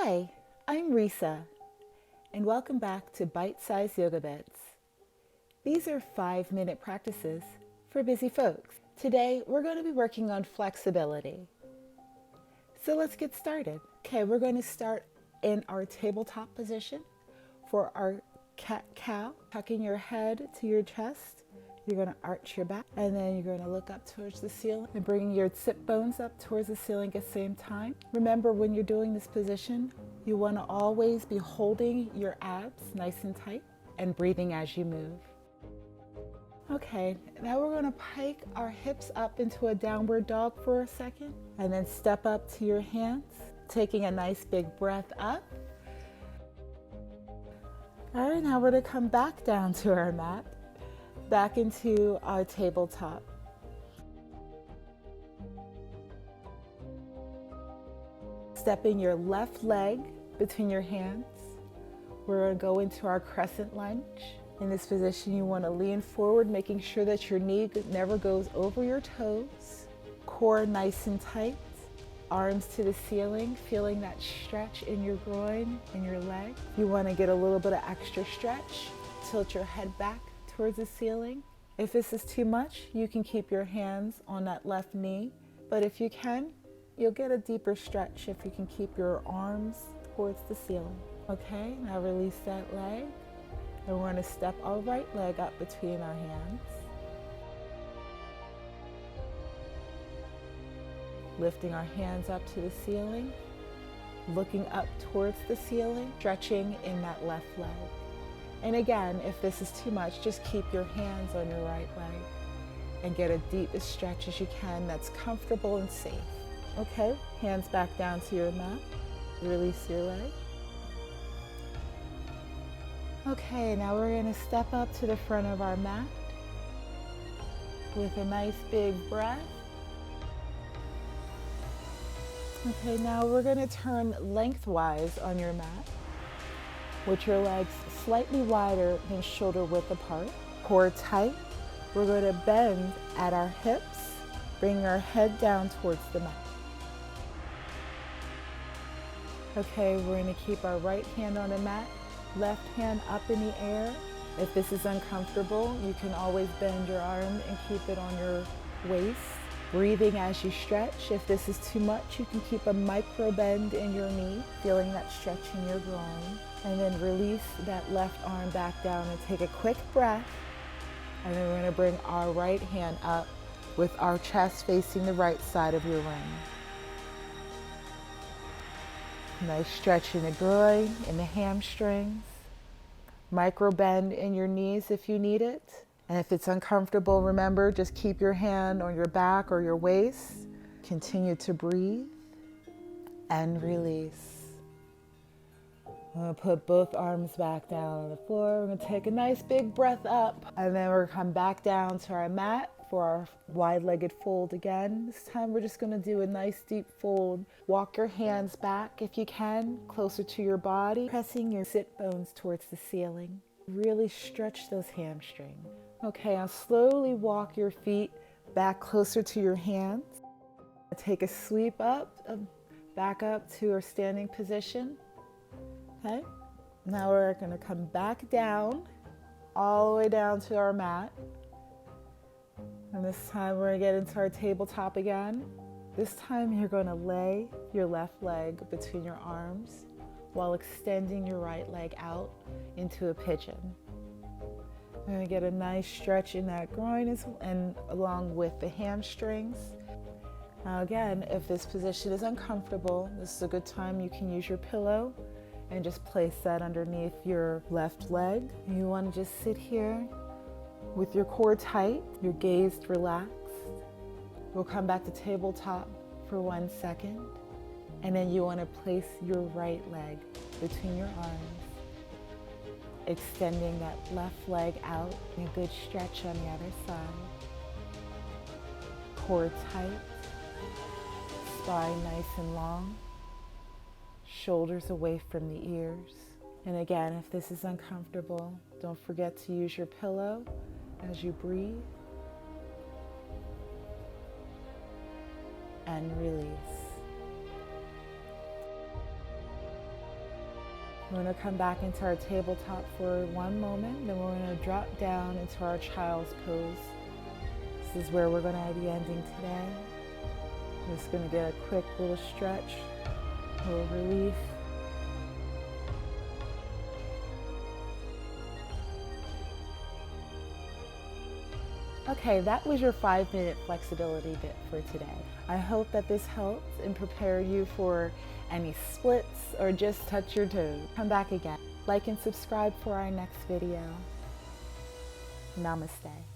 Hi, I'm Ressa, and welcome back to Bite-Sized Yoga Bits. These are 5-minute practices for busy folks. Today, we're going to be working on flexibility. So let's get started. Okay, we're going to start in our tabletop position for our cat-cow, tucking your head to your chest. You're going to arch your back, and then you're going to look up towards the ceiling and bringing your sit bones up towards the ceiling at the same time. Remember, when you're doing this position, you want to always be holding your abs nice and tight and breathing as you move. Okay, now we're going to pike our hips up into a downward dog for a second, and then step up to your hands, taking a nice big breath up. All right, now we're going to come back down to our mat, back into our tabletop. Stepping your left leg between your hands. We're going to go into our crescent lunge. In this position, you want to lean forward, making sure that your knee never goes over your toes. Core nice and tight. Arms to the ceiling, feeling that stretch in your groin and your leg. You want to get a little bit of extra stretch. Tilt your head back towards the ceiling. If this is too much, you can keep your hands on that left knee. But if you can, you'll get a deeper stretch if you can keep your arms towards the ceiling. Okay, now release that leg. And we're going to step our right leg up between our hands. Lifting our hands up to the ceiling. Looking up towards the ceiling, stretching in that left leg. And again, if this is too much, just keep your hands on your right leg and get a deep stretch as you can that's comfortable and safe. Okay, hands back down to your mat. Release your leg. Okay, now we're going to step up to the front of our mat with a nice big breath. Okay, now we're going to turn lengthwise on your mat with your legs slightly wider than shoulder width apart. Core tight. We're going to bend at our hips, bring our head down towards the mat. Okay, we're going to keep our right hand on the mat, left hand up in the air. If this is uncomfortable, you can always bend your arm and keep it on your waist. Breathing as you stretch. If this is too much, you can keep a micro bend in your knee, feeling that stretch in your groin. And then release that left arm back down and take a quick breath. And then we're going to bring our right hand up with our chest facing the right side of your ring. Nice stretch in the groin, in the hamstrings. Micro bend in your knees if you need it. And if it's uncomfortable, remember, just keep your hand on your back or your waist. Continue to breathe and release. I'm going to put both arms back down on the floor. We're going to take a nice big breath up. And then we're going to come back down to our mat for our wide-legged fold again. This time we're just going to do a nice deep fold. Walk your hands back if you can, closer to your body, pressing your sit bones towards the ceiling. Really stretch those hamstrings. Okay, now slowly walk your feet back closer to your hands. Take a sweep up, back up to our standing position. Okay, now we're going to come back down, all the way down to our mat. And this time we're going to get into our tabletop again. This time you're going to lay your left leg between your arms while extending your right leg out into a pigeon. You're going to get a nice stretch in that groin and along with the hamstrings. Now again, if this position is uncomfortable, this is a good time you can use your pillow and just place that underneath your left leg. You want to just sit here with your core tight, your gaze relaxed. We'll come back to tabletop for 1 second. And then you want to place your right leg between your arms, extending that left leg out, and a good stretch on the other side. Core tight, spine nice and long, shoulders away from the ears. And again, if this is uncomfortable, don't forget to use your pillow as you breathe and release. We're going to come back into our tabletop for one moment, then we're going to drop down into our child's pose. This is where we're going to be ending today. I'm just going to get a quick little stretch, a little relief. Okay, that was your 5-minute flexibility bit for today. I hope that this helped and prepared you for any splits or just touch your toes. Come back again. Like and subscribe for our next video. Namaste.